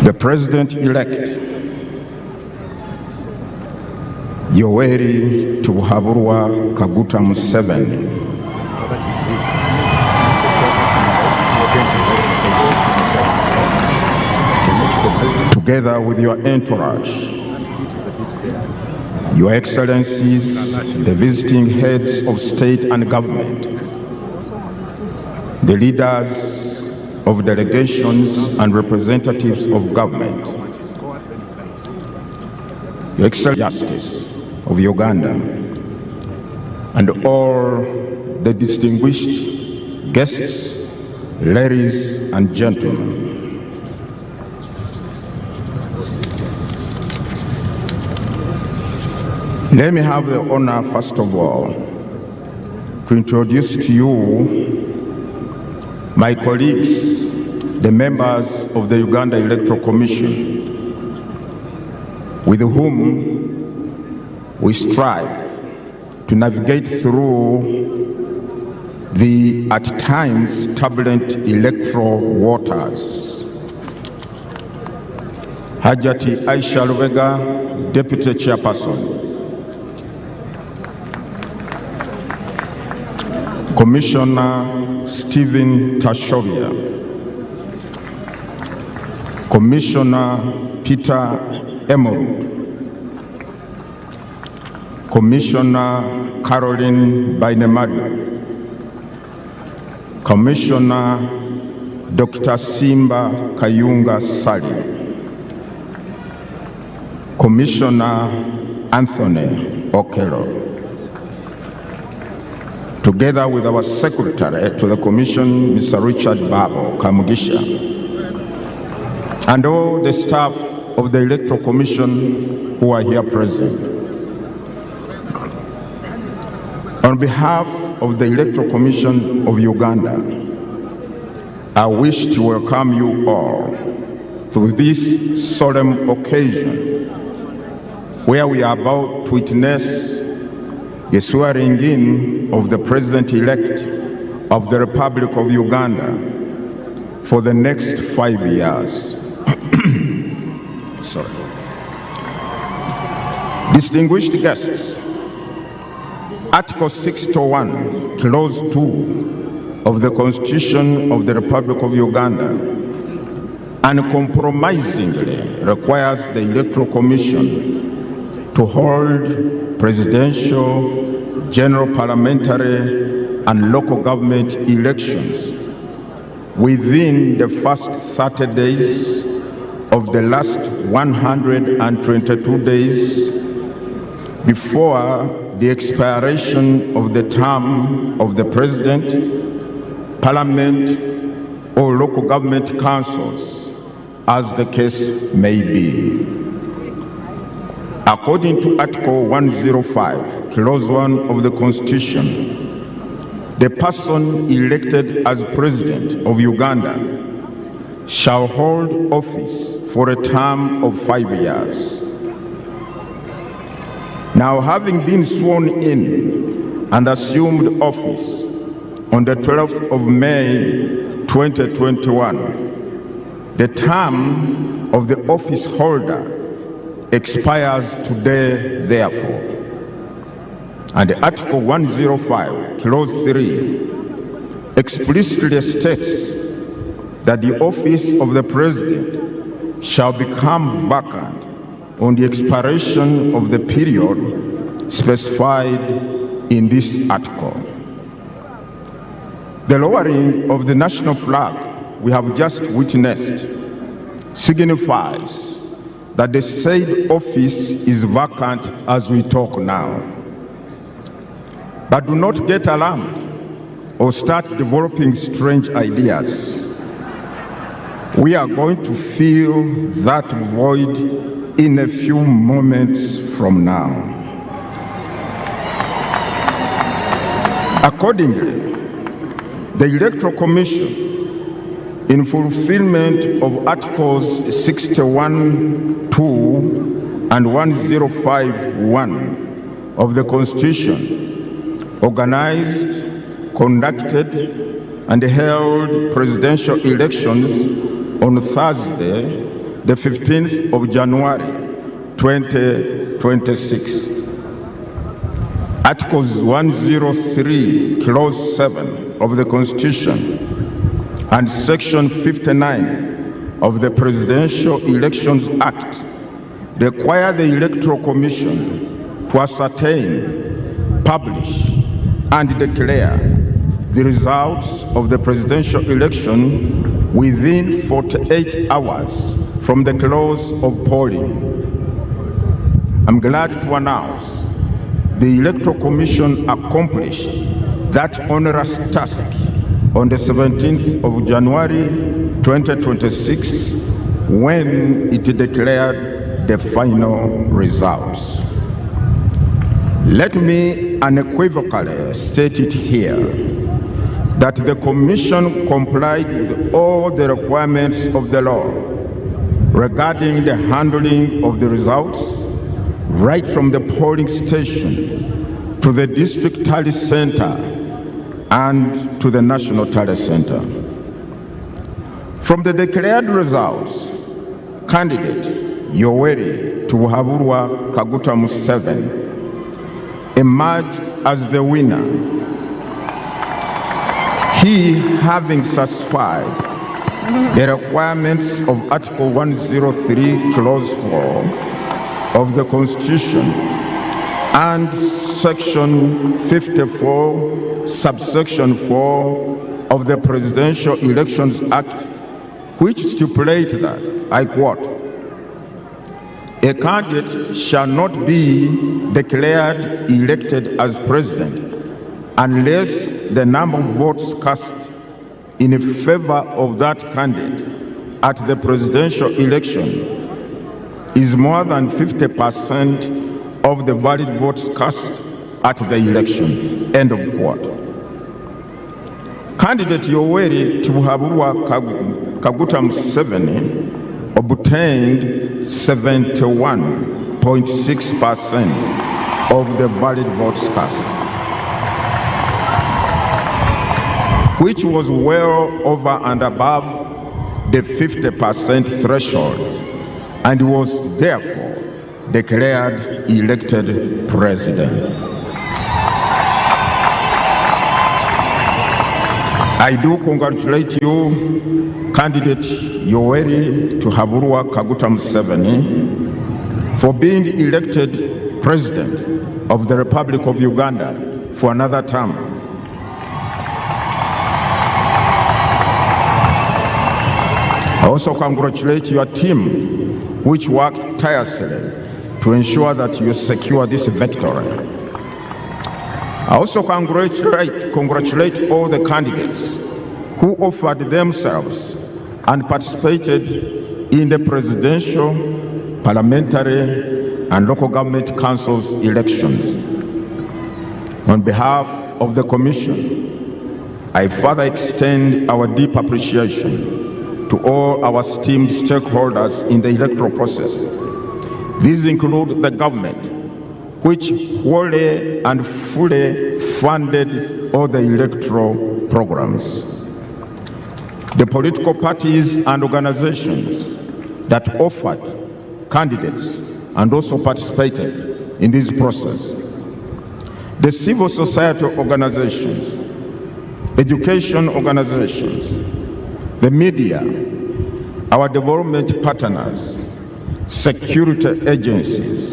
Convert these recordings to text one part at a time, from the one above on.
The President-elect, Yoweri Kaguta Museveni, together with your entourage, Your Excellencies, the visiting heads of state and government, the leaders of delegations and representatives of government, Your Excellency Justice of Uganda, and all the distinguished guests, ladies and gentlemen. Let me have the honor, first of all, to introduce to you my colleagues, the members of the Uganda Electoral Commission, with whom we strive to navigate through the, at times, turbulent electoral waters. Hajati Aisha Lubega, Deputy Chairperson. Commissioner Stephen Tashovia, Commissioner Peter Emerald, Commissioner Caroline Bainemadu, Commissioner Dr. Simba Kayunga Sali, Commissioner Anthony Okello, together with our Secretary to the Commission, Mr. Richard Babo Kamugisha, and all the staff of the Electoral Commission who are here present. On behalf of the Electoral Commission of Uganda, I wish to welcome you all to this solemn occasion where we are about to witness the swearing in of the President-elect of the Republic of Uganda for the next 5 years. Sorry. Distinguished guests, Article 601, Clause 2 of the Constitution of the Republic of Uganda uncompromisingly requires the Electoral Commission to hold presidential, general parliamentary, and local government elections within the first 30 days of the last 122 days before the expiration of the term of the President, Parliament, or local government councils, as the case may be. According to Article 105, Clause 1 of the Constitution, the person elected as President of Uganda shall hold office for a term of 5 years. Now, having been sworn in and assumed office on the 12th of May 2021, the term of the office holder expires today, therefore. And Article 105, Clause 3, explicitly states that the office of the President shall become vacant on the expiration of the period specified in this article. The lowering of the national flag we have just witnessed signifies that the said office is vacant as we talk now. But do not get alarmed or start developing strange ideas. We are going to fill that void in a few moments from now. Accordingly, the Electoral Commission, in fulfillment of Articles 61(2) and 105(1) of the Constitution, organized, conducted, and held presidential elections on Thursday, the 15th of January 2026. Articles 103, Clause 7 of the Constitution and Section 59 of the Presidential Elections Act require the Electoral Commission to ascertain, publish, and declare the results of the presidential election within 48 hours from the close of polling. I'm glad to announce the Electoral Commission accomplished that onerous task on the 17th of January 2026 when it declared the final results. Let me unequivocally state it here that the Commission complied with all the requirements of the law regarding the handling of the results, right from the polling station to the district tally center and to the national tally center. From the declared results, candidate Yoweri Kaguta Museveni emerged as the winner, he having satisfied the requirements of Article 103, Clause 4 of the Constitution and Section 54, Subsection 4 of the Presidential Elections Act, which stipulate that, I quote, a candidate shall not be declared elected as president unless the number of votes cast in favor of that candidate at the presidential election is more than 50% of the valid votes cast at the election. End of quote. Candidate Yoweri Kaguta Museveni obtained 71.6% of the valid votes cast, which was well over and above the 50% threshold, and was therefore declared elected president. I do congratulate you, candidate Yoweri Kaguta Museveni, for being elected president of the Republic of Uganda for another term. I also congratulate your team, which worked tirelessly to ensure that you secure this victory. I also congratulate all the candidates who offered themselves and participated in the presidential, parliamentary, and local government councils elections. On behalf of the Commission, I further extend our deep appreciation to all our esteemed stakeholders in the electoral process. These include the government, which wholly and fully funded all the electoral programs, the political parties and organizations that offered candidates and also participated in this process, the civil society organizations, education organizations, the media, our development partners, security agencies,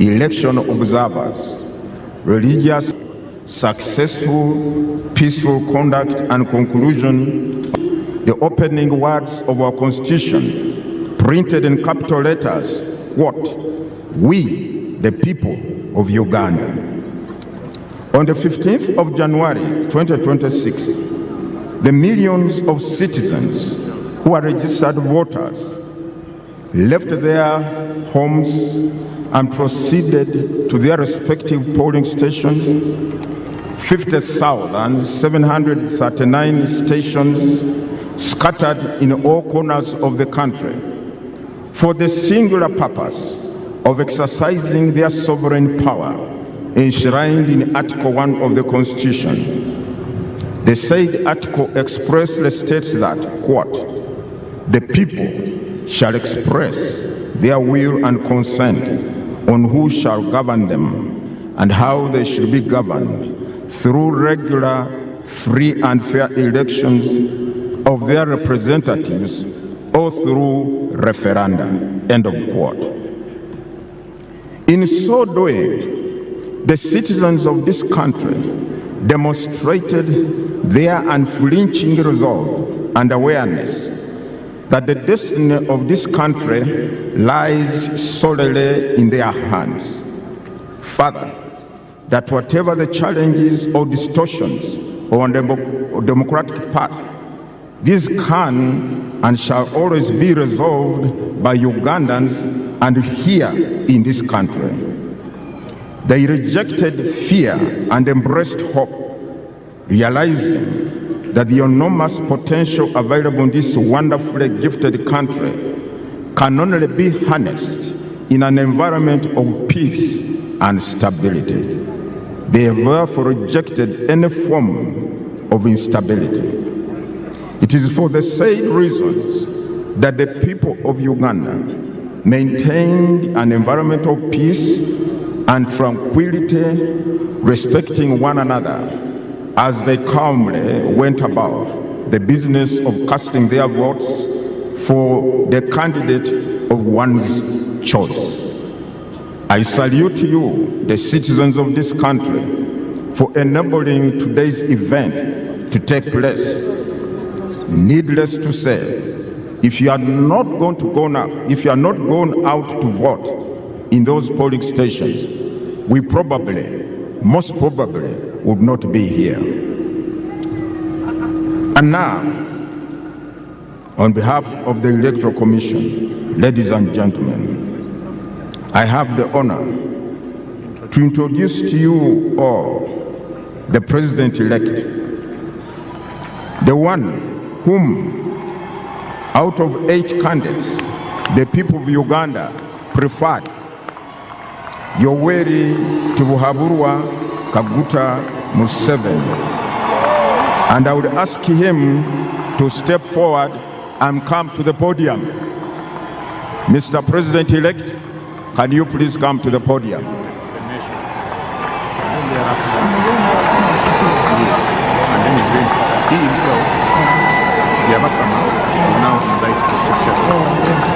election observers, religious, successful, peaceful conduct and conclusion, the opening words of our Constitution, printed in capital letters, what? We, the people of Uganda. On the 15th of January 2026, the millions of citizens who are registered voters left their homes and proceeded to their respective polling stations. 50,739 stations scattered in all corners of the country for the singular purpose of exercising their sovereign power enshrined in Article 1 of the Constitution. The said article expressly states that, quote, the people shall express their will and consent on who shall govern them and how they should be governed through regular, free and fair elections of their representatives or through referenda." End of quote. In so doing, the citizens of this country demonstrated their unflinching resolve and awareness that the destiny of this country lies solely in their hands. Further, that whatever the challenges or distortions on the democratic path, these can and shall always be resolved by Ugandans and here in this country. They rejected fear and embraced hope, realizing that the enormous potential available in this wonderfully gifted country can only be harnessed in an environment of peace and stability. They have therefore rejected any form of instability. It is for the same reasons that the people of Uganda maintained an environment of peace and tranquility, respecting one another as they calmly went about the business of casting their votes for the candidate of one's choice. I salute you, the citizens of this country, for enabling today's event to take place. Needless to say, if you are not going to go now, if you are not going out to vote in those polling stations, we probably, most probably, would not be here. And now, on behalf of the Electoral Commission, ladies and gentlemen, I have the honor to introduce to you all the President-elect, the one whom, out of 8 candidates, the people of Uganda preferred, Yoweri Kaguta Museveni. And I would ask him to step forward and come to the podium. Mr. President-elect, can you please come to the podium? And then he himself, the Abakama, will now invite the Chief Justice.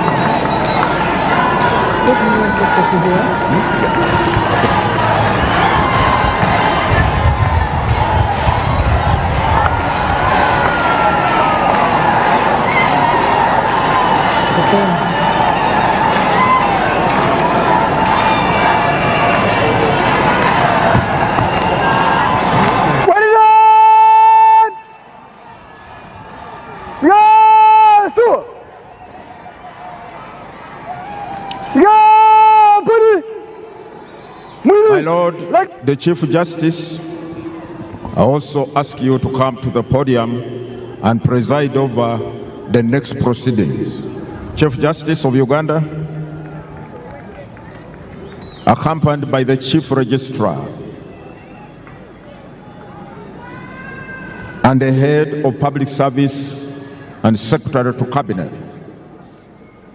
My Lord, the Chief Justice, I also ask you to come to the podium and preside over the next proceedings. Chief Justice of Uganda, accompanied by the Chief Registrar and the Head of Public Service and Secretary to Cabinet.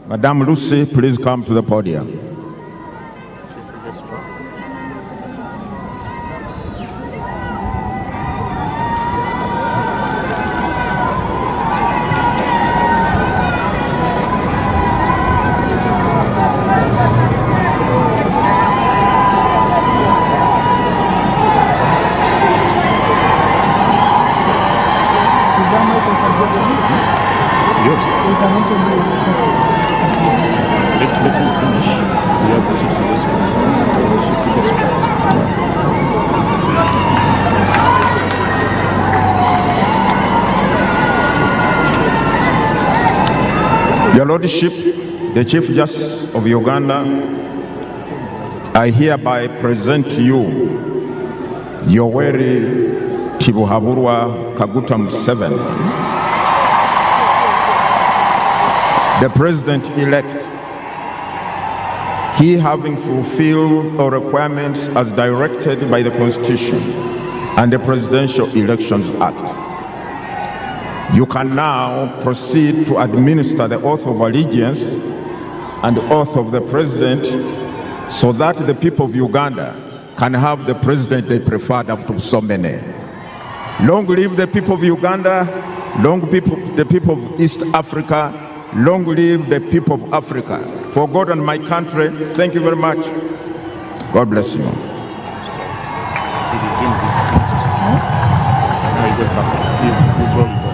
Madam Lucy, please come to the podium. Let him finish. We have the Chief Registrar. Your Lordship, the Chief Justice of Uganda, I hereby present to you Yoweri Kaguta Museveni, the President-elect, he having fulfilled all requirements as directed by the Constitution and the Presidential Elections Act. You can now proceed to administer the oath of allegiance and the oath of the president so that the people of Uganda can have the president they preferred after so many. Long live the people of Uganda, long live the people of East Africa, long live the people of Africa. For God and my country, thank you very much. God bless you. He resumes his seat. Now he goes back. His role is over.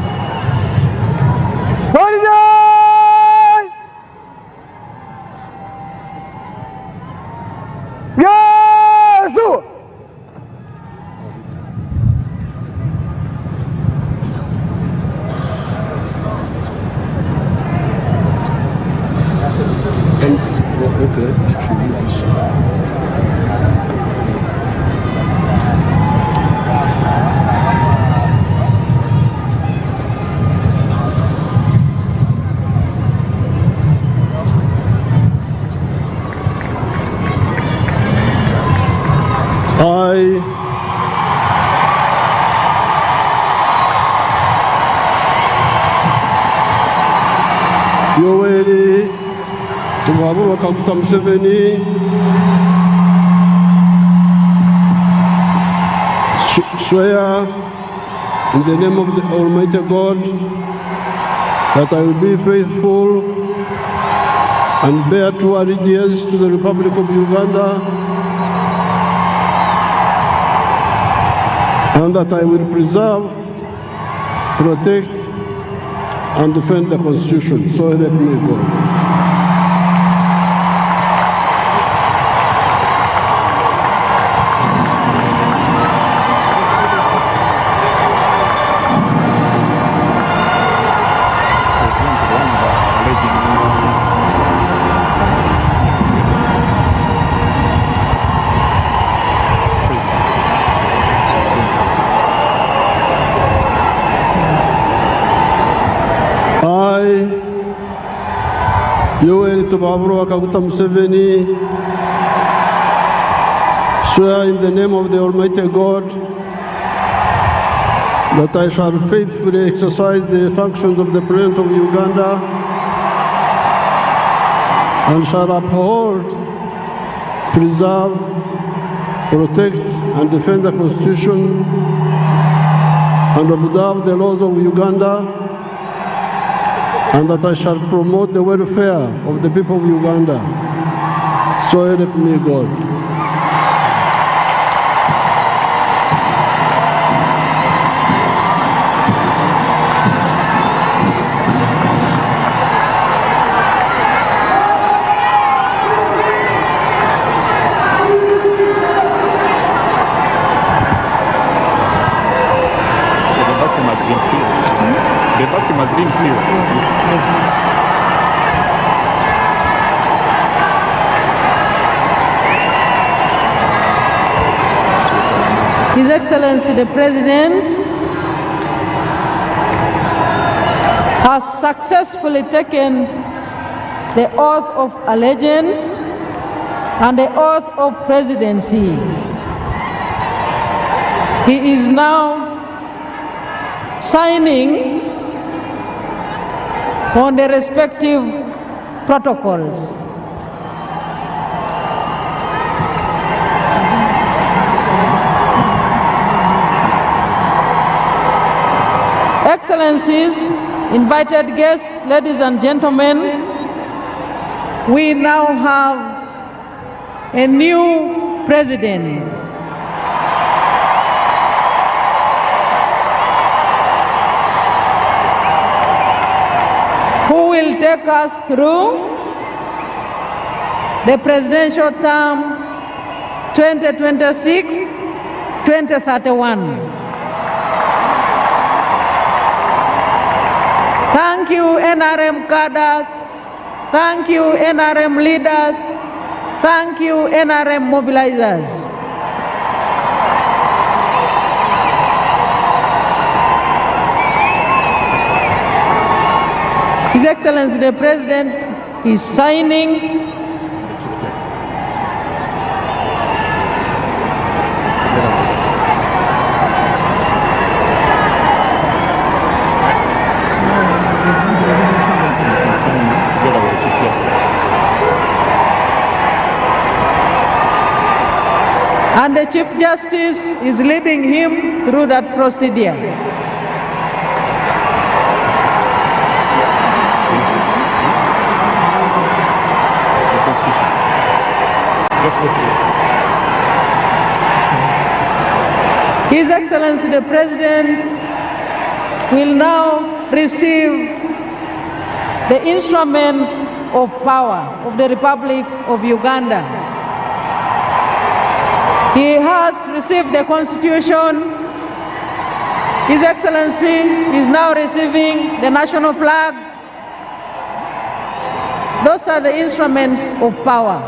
Yoweri Kaguta Museveni swear in the name of the Almighty God that I will be faithful and bear true allegiance to the Republic of Uganda, and that I will preserve, protect, and defend the Constitution. So help me God. Yoweri Kaguta Museveni swear in the name of the Almighty God that I shall faithfully exercise the functions of the President of Uganda and shall uphold, preserve, protect, and defend the Constitution and observe the laws of Uganda, and that I shall promote the welfare of the people of Uganda. So help me God. So the vacuum has been filled. The vacuum has been filled. His Excellency the President has successfully taken the oath of allegiance and the oath of presidency. He is now signing on the respective protocols. Excellencies, invited guests, ladies and gentlemen, we now have a new president. Who will take us through the presidential term 2026-2031. Thank you, NRM cadres. Thank you, NRM leaders. Thank you, NRM mobilizers. His Excellency the President is signing and the Chief Justice is leading him through that procedure. His Excellency the President will now receive the instruments of power of the Republic of Uganda. He has received the Constitution. His Excellency is now receiving the national flag. Those are the instruments of power.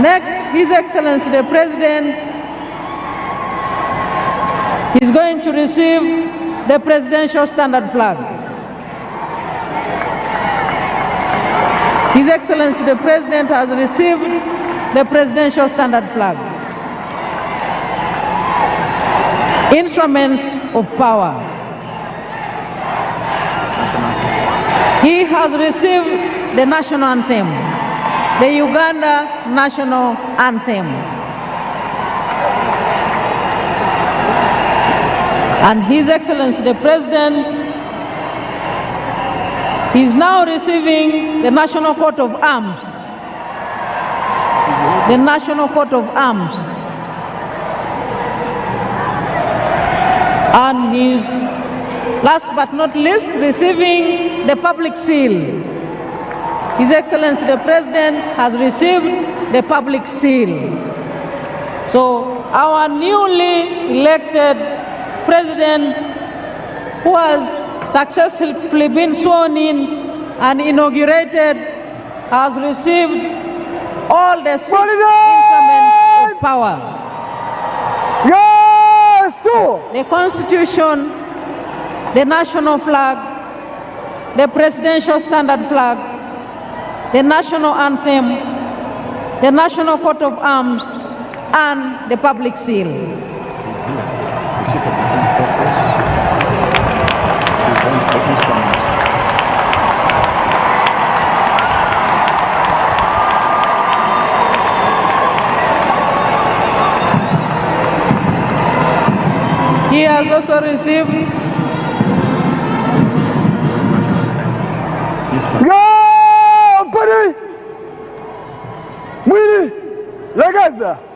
Next, His Excellency the President is going to receive the Presidential Standard Flag. His Excellency the President has received the Presidential Standard Flag. Instruments of power. He has received the national anthem, the Uganda national anthem. And His Excellency the President is now receiving the National Coat of Arms. The National Coat of Arms. And he's, last but not least, receiving the public seal. His Excellency the President has received the public seal. So our newly elected President, who has successfully been sworn in and inaugurated, has received all the 6 instruments of power. The Constitution, the national flag, the Presidential Standard Flag, the national anthem, the National Coat of Arms, and the public seal. He has also received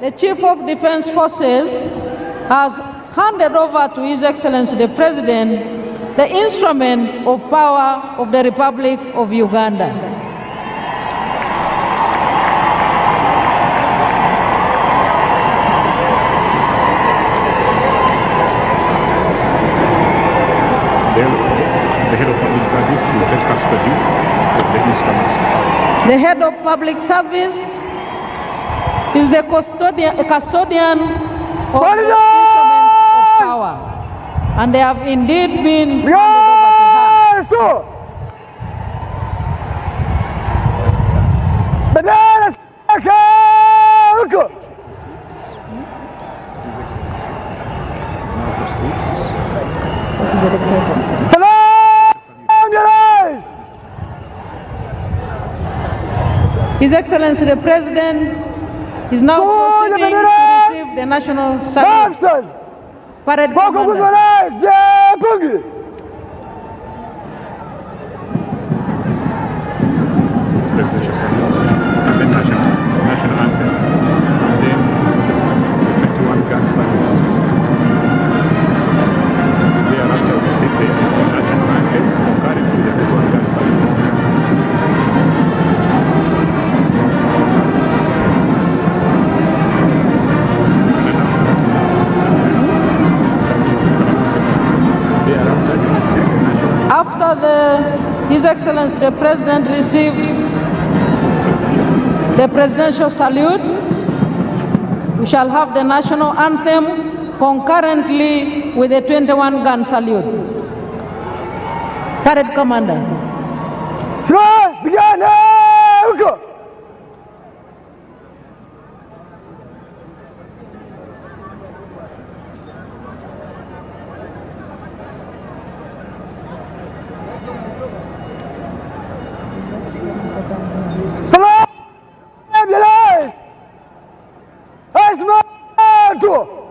the Chief of Defense Forces has handed over to His Excellency the President the instrument of power of the Republic of Uganda. The head of public service will take custody of the instruments. The head of public service is the custodian of the instruments of power, and they have indeed been handed over to her. His Excellency the President is now proceeding to receive the national salute. Parade Commander. Presidential salute, and then national anthem, and then 21 gun salutes. Thereafter, we receive the national anthem concurrent with the 21 gun salute. After His Excellency the President receives the presidential salute, we shall have the national anthem concurrently with the 21-gun salute. Parade Commander. moto.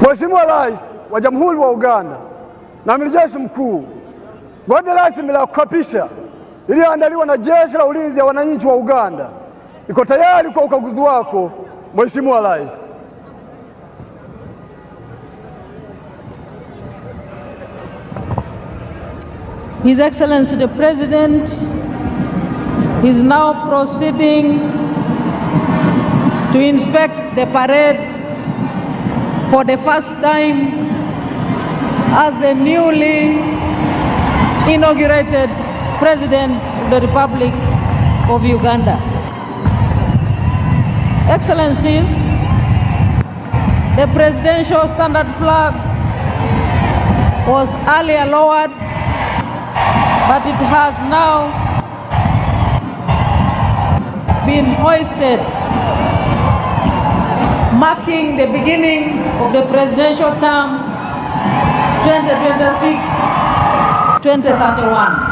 Mheshimiwa Rais wa Jamhuri wa Uganda na Amiri Jeshi Mkuu, gwaride rasmi la kuapisha iliyoandaliwa na Jeshi la Ulinzi ya Wananchi wa Uganda iko tayari kwa ukaguzi wako, Mheshimiwa Rais. His Excellency the President is now proceeding to inspect the parade for the first time as the newly inaugurated President of the Republic of Uganda. Excellencies, the presidential standard flag was earlier lowered, but it has now been hoisted, marking the beginning of the presidential term 2026-2031.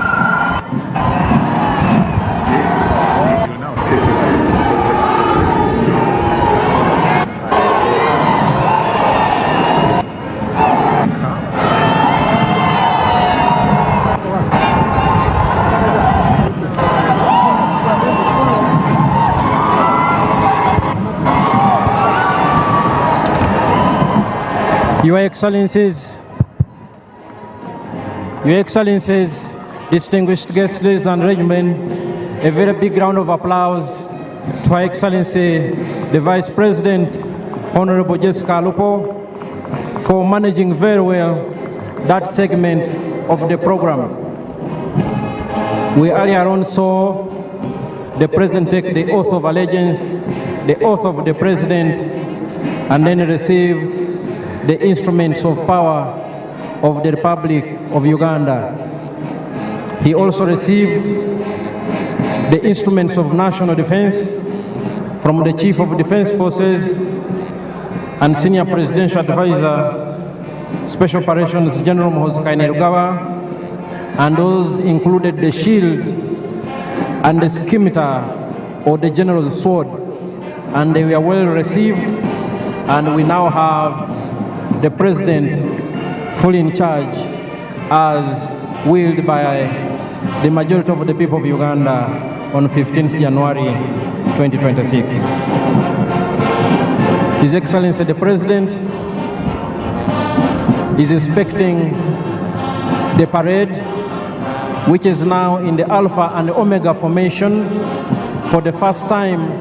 Your Excellencies, distinguished guests, ladies and gentlemen, a very big round of applause to Her Excellency the Vice President, Honorable Jessica Alupo, for managing very well that segment of the program. We earlier on saw the President take the oath of allegiance, the oath of the President, and then receive the instruments of power of the Republic of Uganda. He also received the instruments of national defense from the Chief of Defense Forces and Senior Presidential Advisor, Special Operations General Muhoozi Kainerugaba, and those included the shield and the scimitar, or the General's sword, and they were well received, and we now have the President fully in charge as willed by the majority of the people of Uganda on 15th January 2026. His Excellency the President is inspecting the parade, which is now in the Alpha and Omega formation for the first time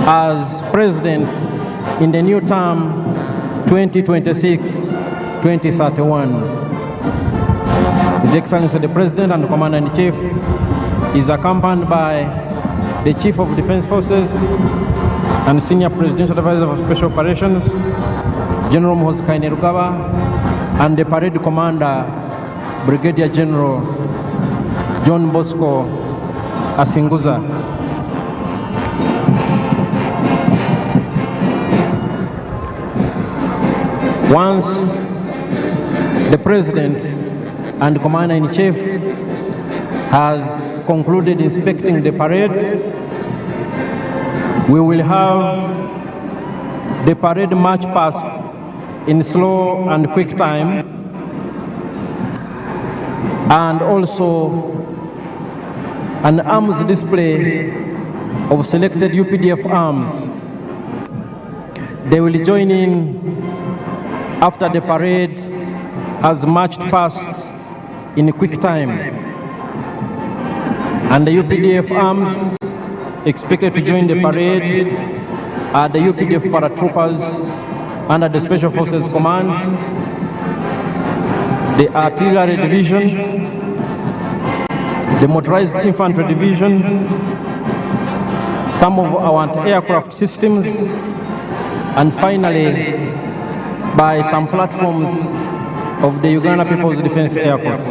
as President in the new term 2026-2031. His Excellency the President and Commander-in-Chief is accompanied by the Chief of Defense Forces and Senior Presidential Advisor for Special Operations, General Muhoozi Kainerugaba, and the Parade Commander, Brigadier General John Bosco Asinguza. Once the President and Commander-in-Chief has concluded inspecting the parade, we will have the parade march past in slow and quick time, and also an arms display of selected UPDF arms. They will join in after the parade has marched past in a quick time. And the UPDF arms expected to join the parade are the UPDF paratroopers under the Special Forces Command, the Artillery Division, the Motorized Infantry Division, some of our anti-aircraft systems, and finally, by some platforms of the Uganda People's Defense Air Force.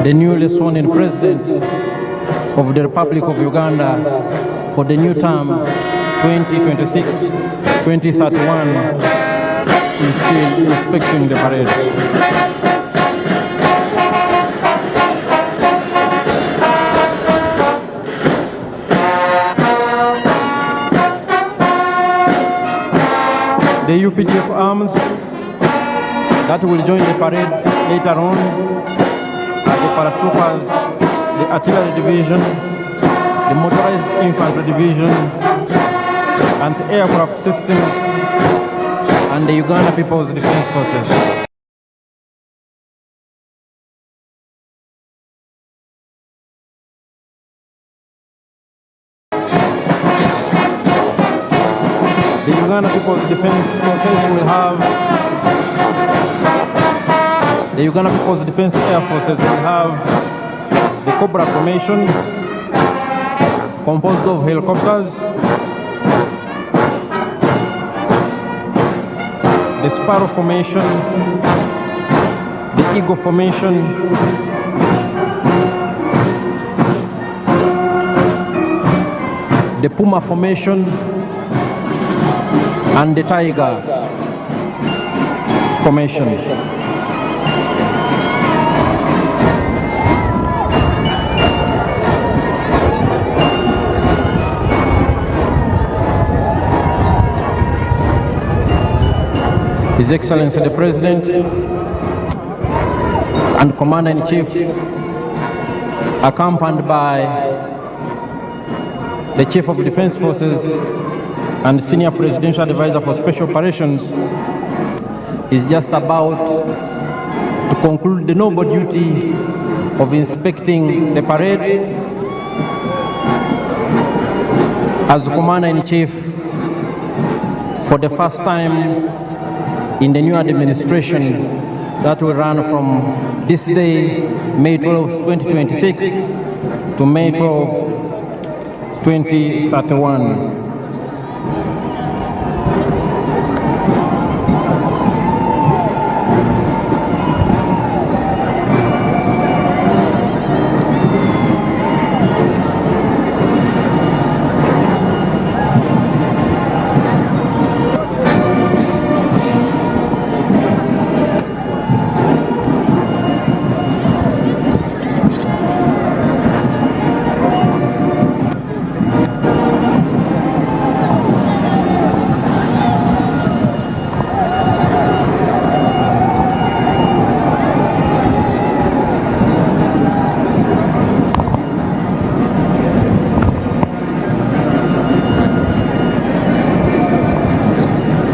The newly sworn in President of the Republic of Uganda for the new term 2026-2031 is still inspecting the parade. The UPDF arms that will join the parade later on are the paratroopers, the Artillery Division, the Motorized Infantry Division, anti-aircraft systems, and the Uganda People's Defense Forces. Uganda People's Defense Forces will have, the Uganda People's Defense Air Forces will have the Cobra formation composed of helicopters, the Sparrow formation, the Eagle formation, the Puma formation, and the Tiger formation. His Excellency the President and Commander-in-Chief, accompanied by the Chief of Defense Forces and Senior Presidential Advisor for Special Operations, is just about to conclude the noble duty of inspecting the parade as Commander-in-Chief for the first time in the new administration that will run from this day, May 12, 2026 to May 12, 2031.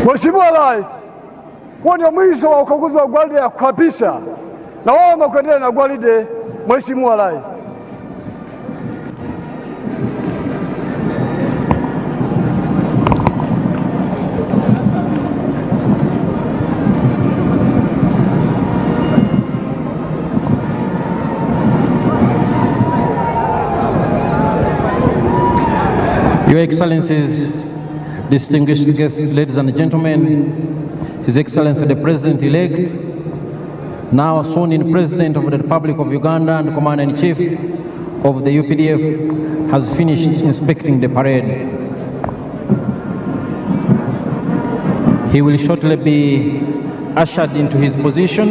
Mheshimiwa Rais, huo ndio mwisho wa ukaguzi wa gwaride ya kuapisha, na wao kuendelea na gwaride. Mheshimiwa Rais, Your Excellencies, distinguished guests, ladies and gentlemen, His Excellency the President-elect, now sworn-in President of the Republic of Uganda and Commander-in-Chief of the UPDF, has finished inspecting the parade. He will shortly be ushered into his position,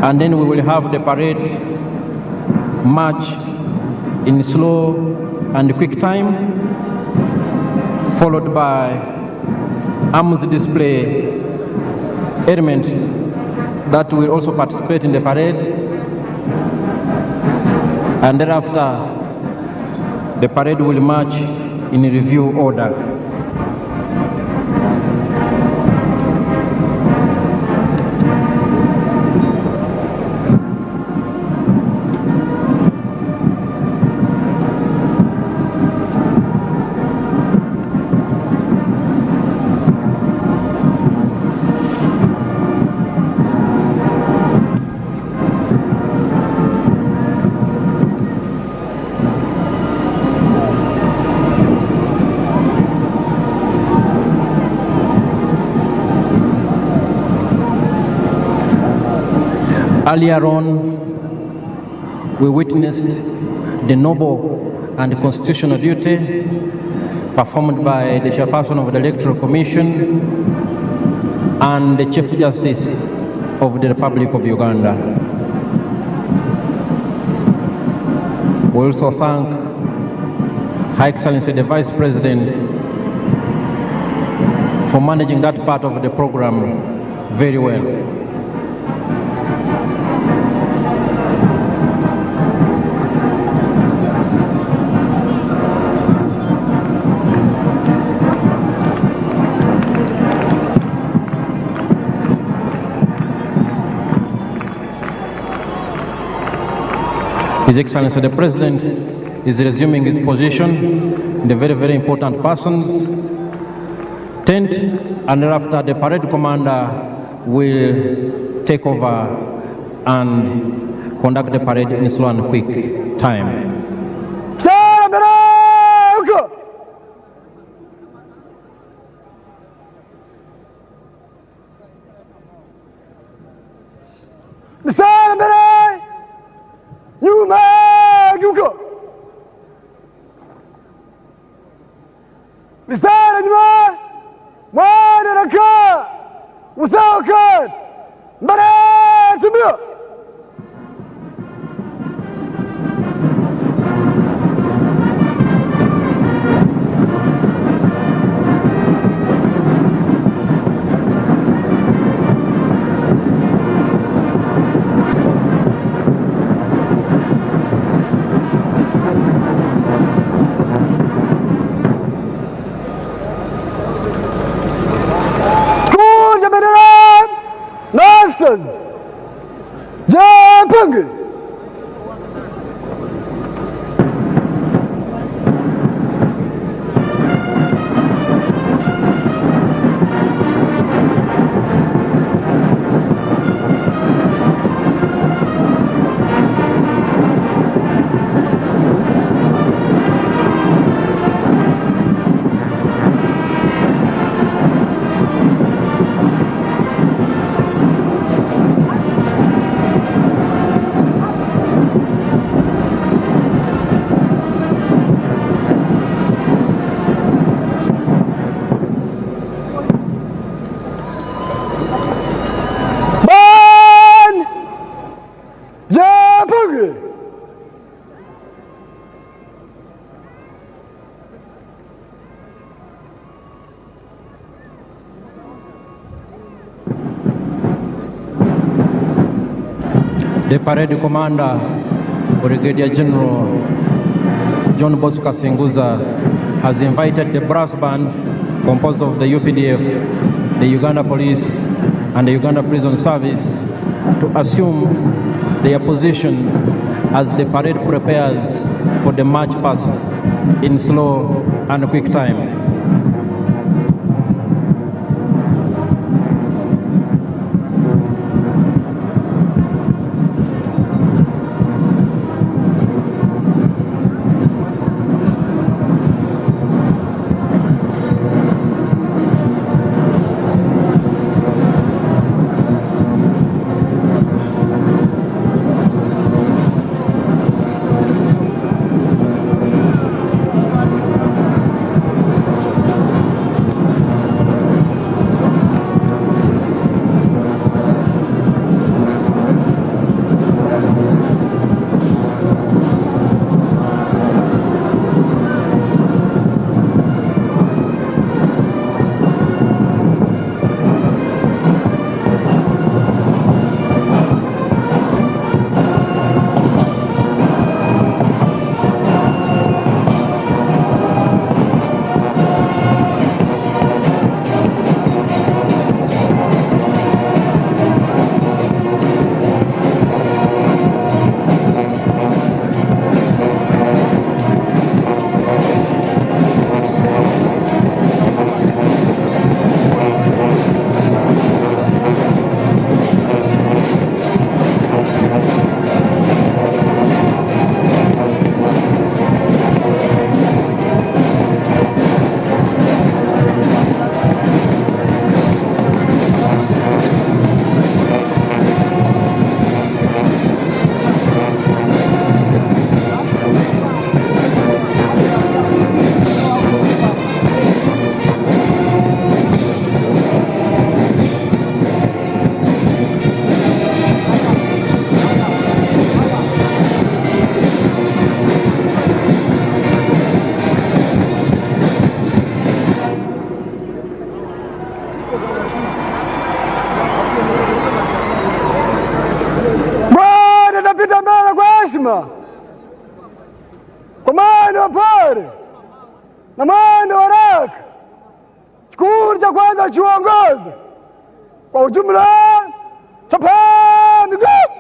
and then we will have the parade march in slow and quick time, followed by arms display elements that will also participate in the parade, and thereafter the parade will march in review order. Earlier on, we witnessed the noble and constitutional duty performed by the chairperson of the Electoral Commission and the Chief Justice of the Republic of Uganda. We also thank Her Excellency the Vice President for managing that part of the program very well. His Excellency the President is resuming his position. The very, very important persons tent, and thereafter the parade commander will take over and conduct the parade in slow and quick time. Mstari mbele, nyuma geuka. Mstari nyuma, mwana raka, usawa kati, mbele tumia. Jump! The parade commander, Brigadier General John Bosco Kasinguza, has invited the brass band composed of the UPDF, the Uganda Police, and the Uganda Prison Service to assume their position as the parade prepares for the march past in slow and quick time. kwa mwendo wa pole na mwendo wa haraka. Kikundi cha kwanza chuongoza kwa ujumla, chapa miguu.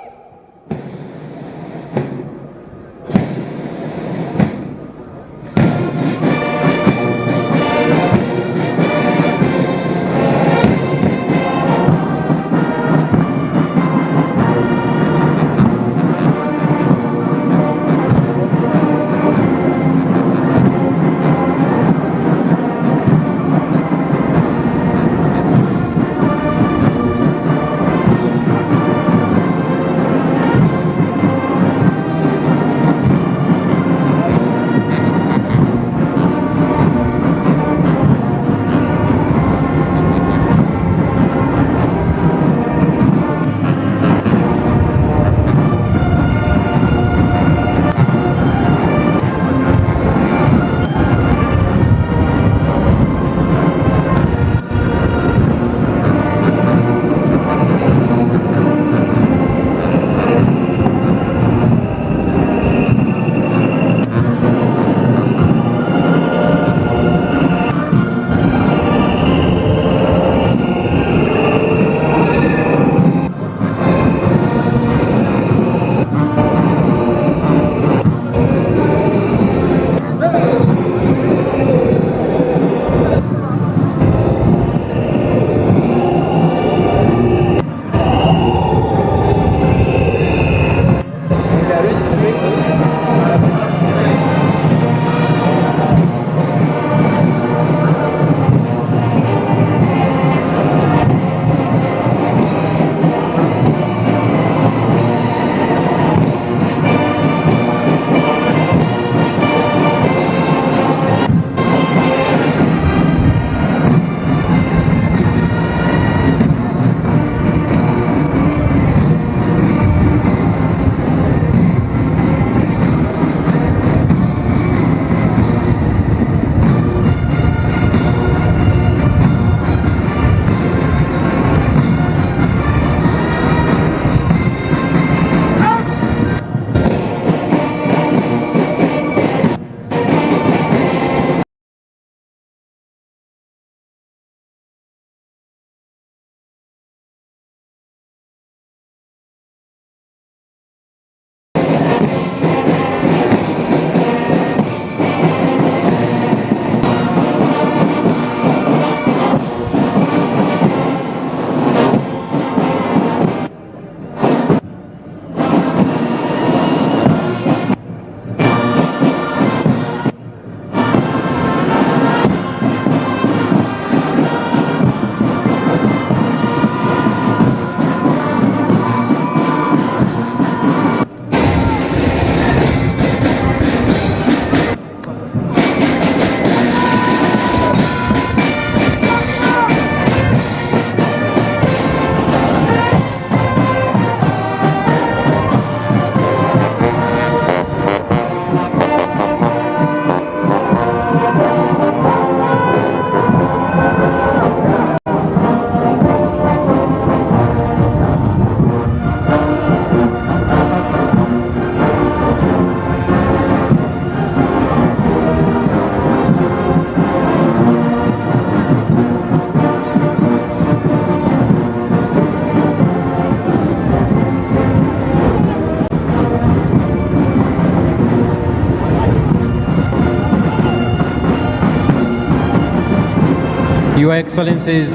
Your Excellencies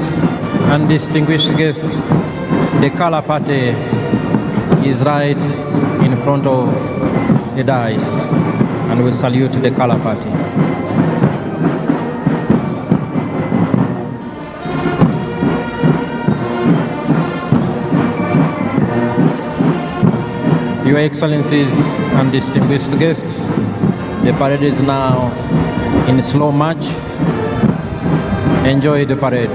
and distinguished guests, the color party is right in front of the dais, and we salute the color party. Your Excellencies and distinguished guests, the parade is now in slow march. Enjoy the parade.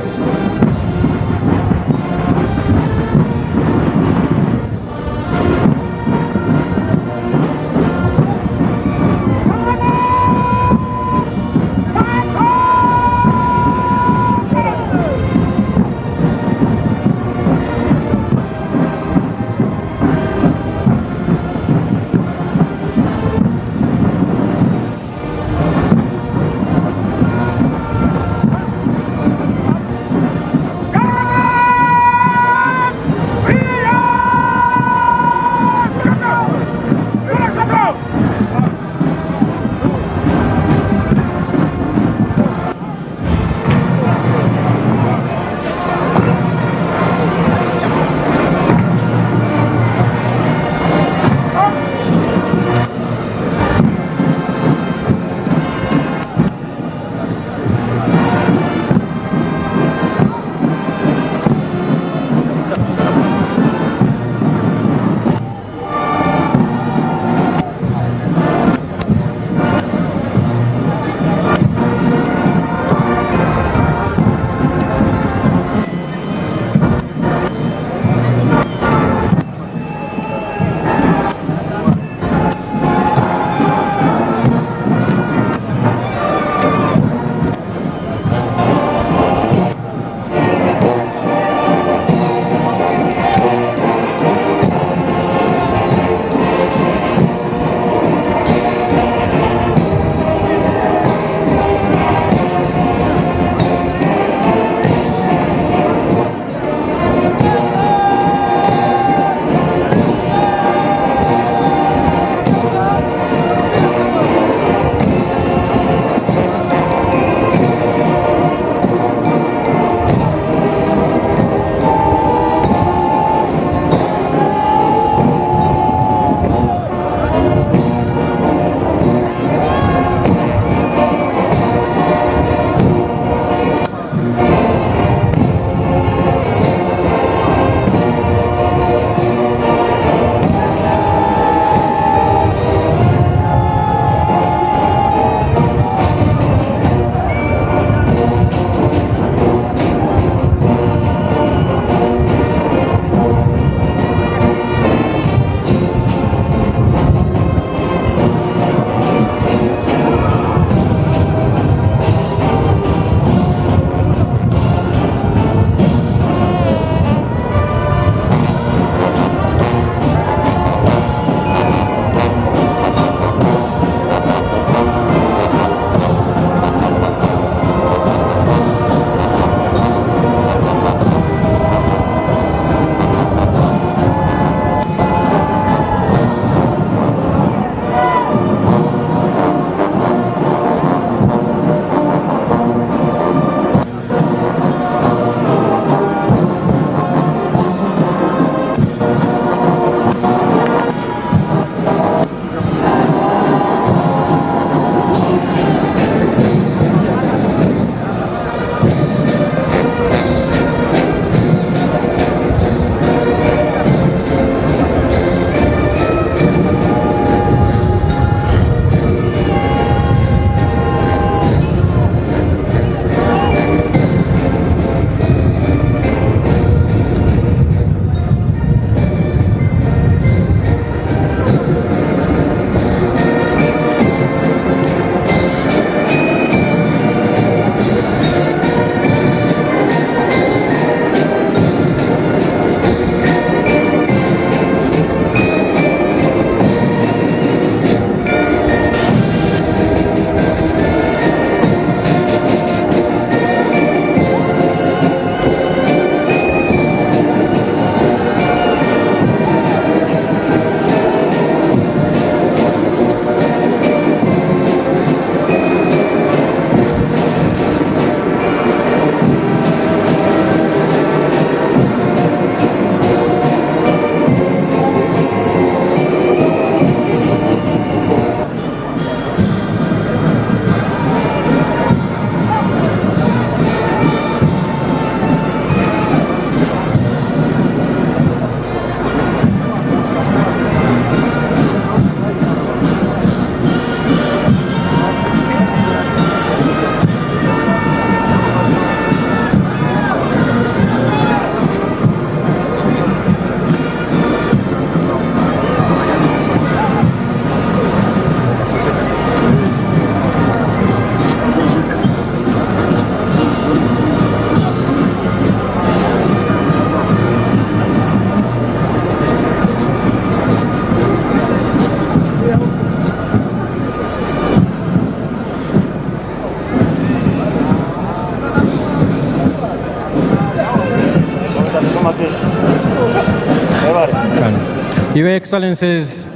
Your Excellencies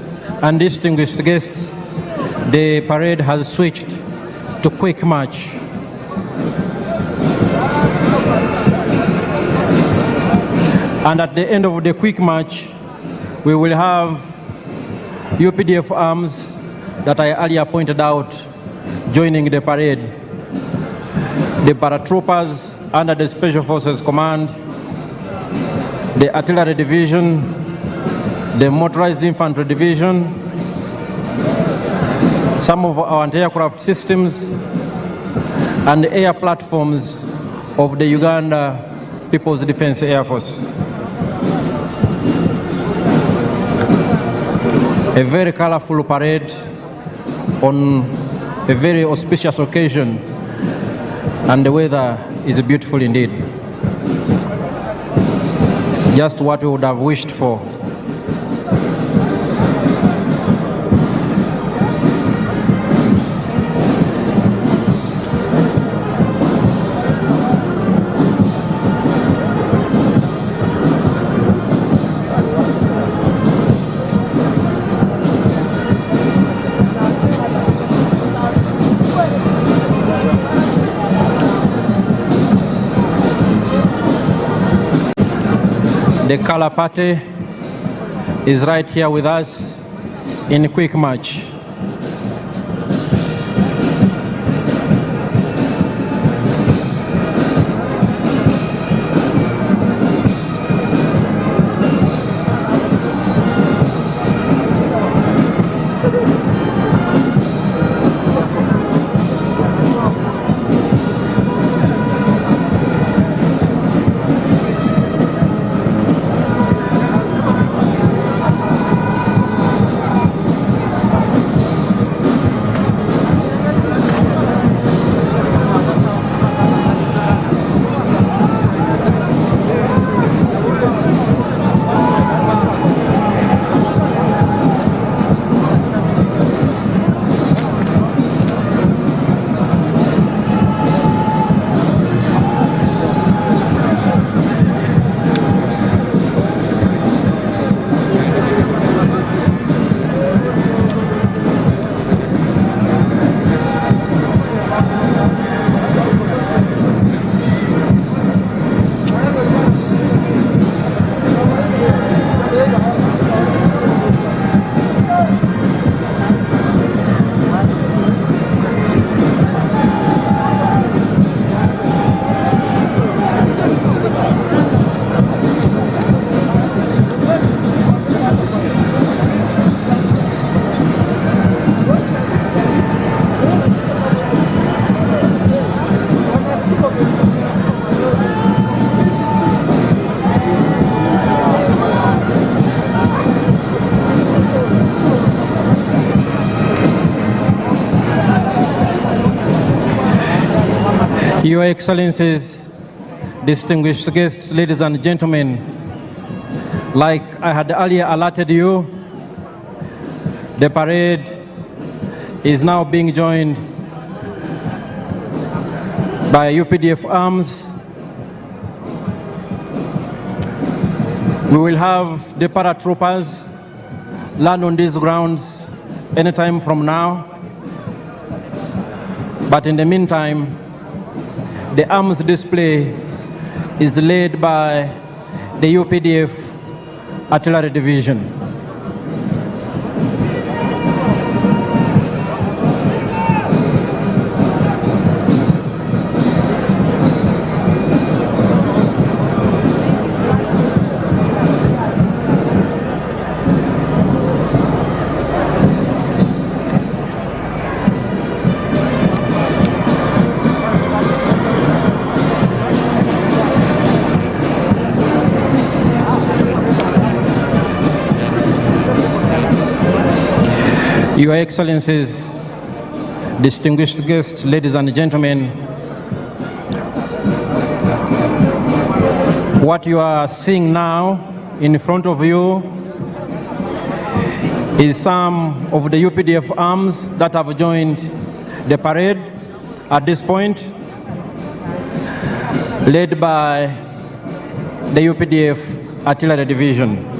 and distinguished guests, the parade has switched to quick march. And at the end of the quick march, we will have UPDF arms that I earlier pointed out joining the parade. The paratroopers under the Special Forces Command, the Artillery Division, the Motorized Infantry Division, some of our anti-aircraft systems, and the air platforms of the Uganda People's Defense Air Force. A very colorful parade on a very auspicious occasion, and the weather is beautiful indeed. Just what we would have wished for. The color party is right here with us in quick march. Your Excellencies, distinguished guests, ladies and gentlemen, like I had earlier alerted you, the parade is now being joined by UPDF arms. We will have the paratroopers land on these grounds anytime from now. But in the meantime, the arms display is led by the UPDF Artillery Division. Your Excellencies, distinguished guests, ladies and gentlemen, what you are seeing now in front of you is some of the UPDF arms that have joined the parade at this point, led by the UPDF Artillery Division.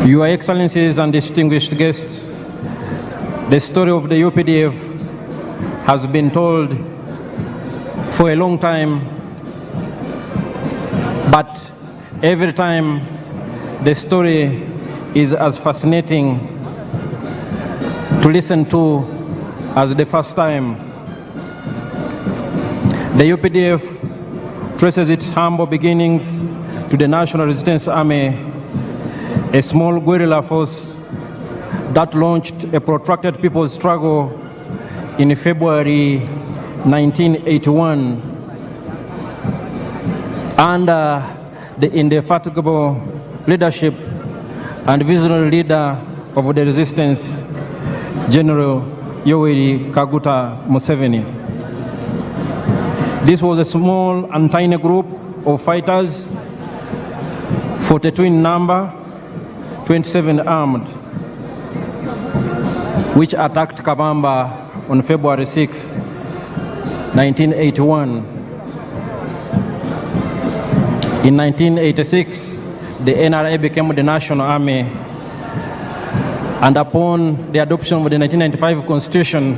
Your Excellencies and distinguished guests, the story of the UPDF has been told for a long time, but every time the story is as fascinating to listen to as the first time. The UPDF traces its humble beginnings to the National Resistance Army, a small guerrilla force that launched a protracted people's struggle in February 1981 under the indefatigable leadership and visionary leader of the resistance, General Yoweri Kaguta Museveni. This was a small and tiny group of fighters, 42 in number, 27 armed, which attacked Kabamba on February 6, 1981. In 1986, the NRA became the National Army, and upon the adoption of the 1995 Constitution,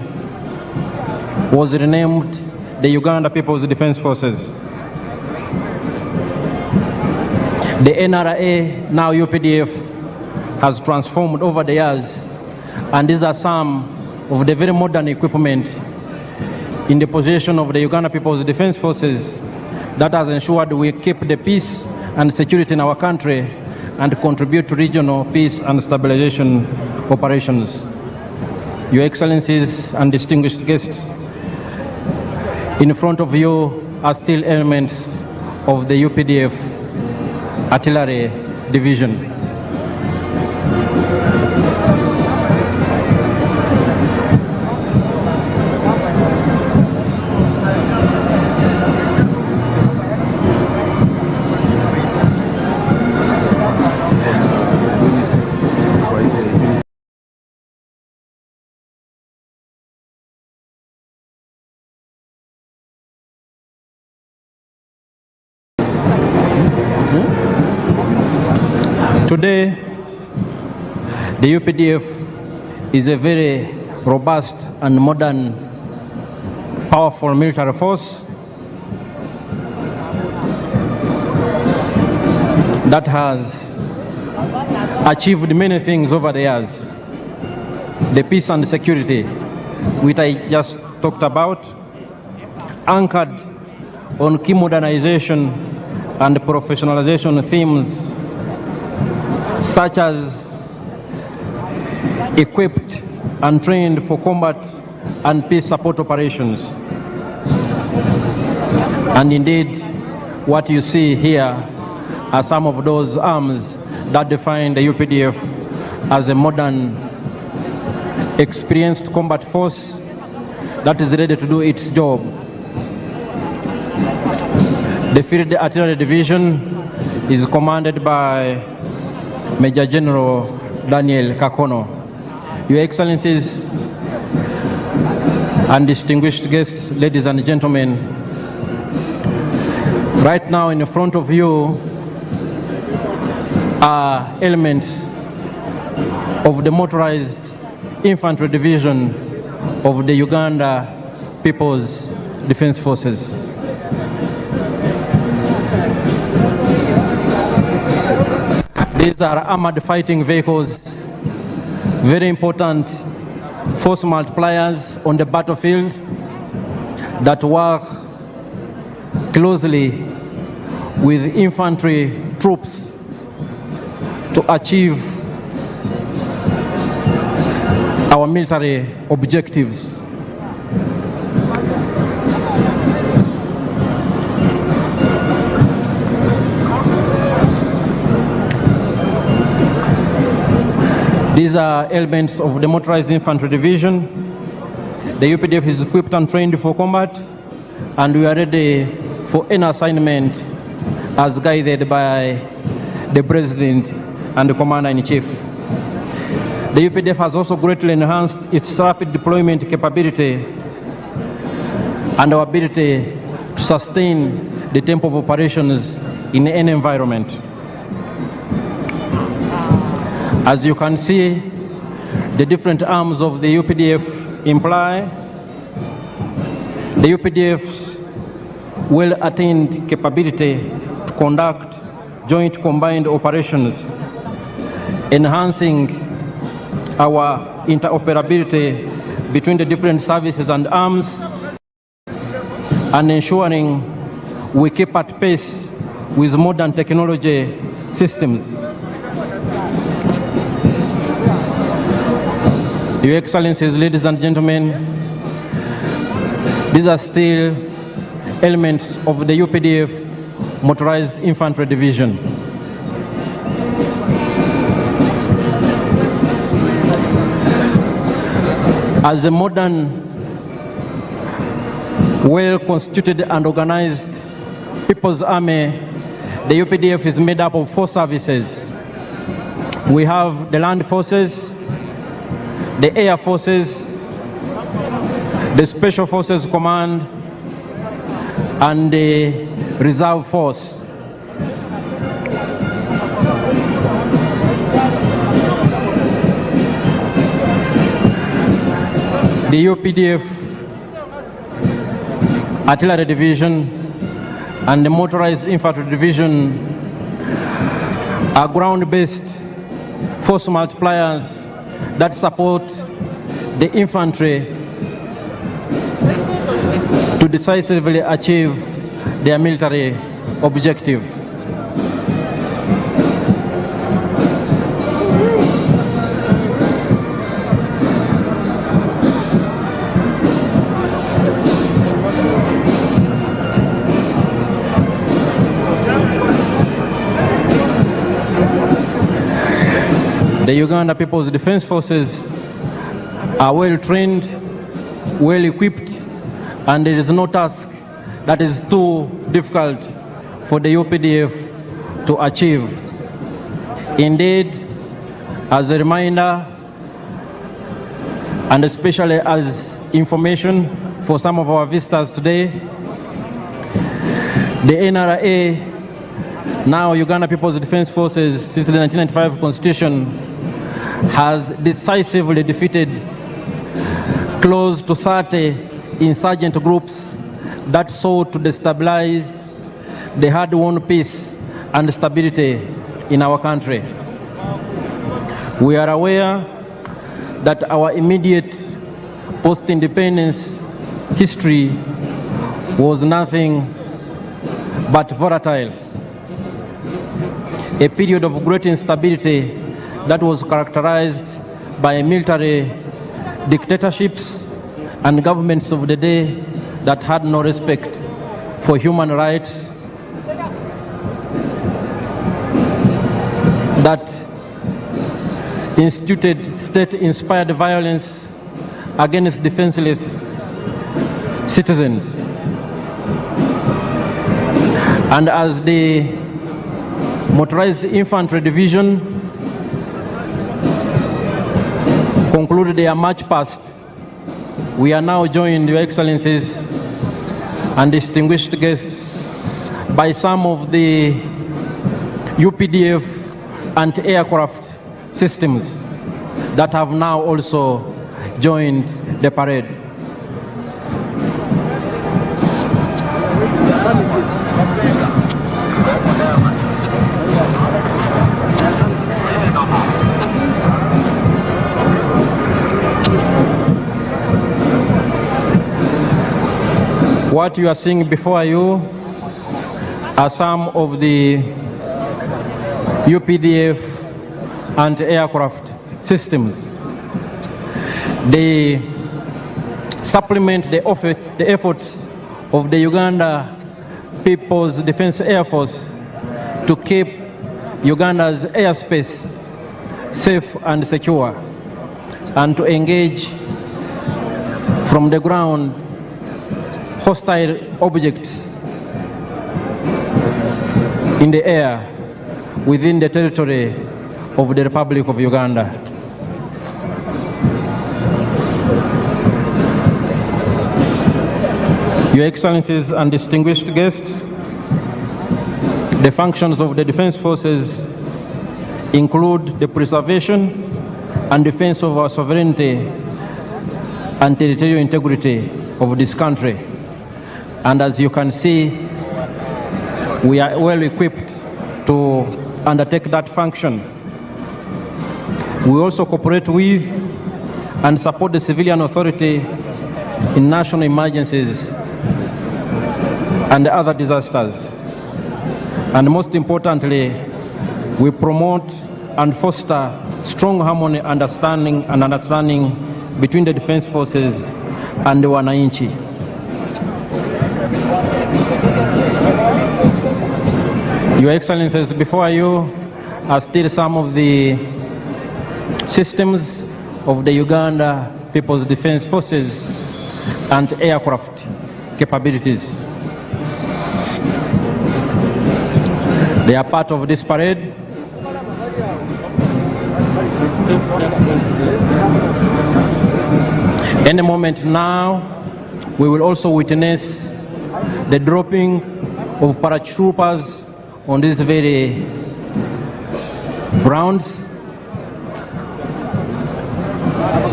was renamed the Uganda People's Defense Forces. The NRA, now UPDF, has transformed over the years, and these are some of the very modern equipment in the possession of the Uganda People's Defense Forces that has ensured we keep the peace and security in our country and contribute to regional peace and stabilization operations. Your Excellencies and distinguished guests, in front of you are still elements of the UPDF Artillery Division. Today, the UPDF is a very robust and modern, powerful military force that has achieved many things over the years. The peace and security, which I just talked about, anchored on key modernization and professionalization themes such as equipped and trained for combat and peace support operations. And indeed, what you see here are some of those arms that define the UPDF as a modern, experienced combat force that is ready to do its job. The Field Artillery Division is commanded by Major General Daniel Kakono. Your Excellencies and distinguished guests, ladies and gentlemen, right now in front of you are elements of the motorized infantry division of the Uganda People's Defense Forces. These are armored fighting vehicles, very important force multipliers on the battlefield that work closely with infantry troops to achieve our military objectives. These are elements of the Motorized Infantry Division. The UPDF is equipped and trained for combat, and we are ready for any assignment as guided by the President and the Commander-in-Chief. The UPDF has also greatly enhanced its rapid deployment capability and our ability to sustain the tempo of operations in any environment. As you can see, the different arms of the UPDF imply the UPDF's well-attained capability to conduct joint combined operations, enhancing our interoperability between the different services and arms, and ensuring we keep at pace with modern technology systems. Your Excellencies, ladies and gentlemen, these are still elements of the UPDF Motorized Infantry Division. As a modern, well-constituted and organized People's Army, the UPDF is made up of 4 services. We have the Land Forces, the Air Forces, the Special Forces Command, and the Reserve Force. The UPDF Artillery Division and the Motorized Infantry Division are ground-based force multipliers that support the infantry to decisively achieve their military objective. The Uganda People's Defense Forces are well trained, well equipped, and there is no task that is too difficult for the UPDF to achieve. Indeed, as a reminder, and especially as information for some of our visitors today, the NRA, now Uganda People's Defense Forces, since the 1995 Constitution, has decisively defeated close to 30 insurgent groups that sought to destabilize the hard-won peace and stability in our country. We are aware that our immediate post-independence history was nothing but volatile, a period of great instability that was characterized by military dictatorships and governments of the day that had no respect for human rights, that instituted state-inspired violence against defenseless citizens. And as the Motorized Infantry Division concluded their march past, we are now joined, Your Excellencies and distinguished guests, by some of the UPDF anti-aircraft systems that have now also joined the parade. What you are seeing before you are some of the UPDF anti-aircraft systems. They supplement the efforts of the Uganda People's Defense Air Force to keep Uganda's airspace safe and secure, and to engage from the ground hostile objects in the air within the territory of the Republic of Uganda. Your Excellencies and distinguished guests, the functions of the Defense Forces include the preservation and defense of our sovereignty and territorial integrity of this country. And as you can see, we are well equipped to undertake that function. We also cooperate with and support the civilian authority in national emergencies and other disasters. And most importantly, we promote and foster strong harmony and understanding between the defense forces and the wananchi. Your Excellencies, before you are still some of the systems of the Uganda People's Defense Forces and aircraft capabilities. They are part of this parade. Any moment now, we will also witness the dropping of paratroopers on these very grounds.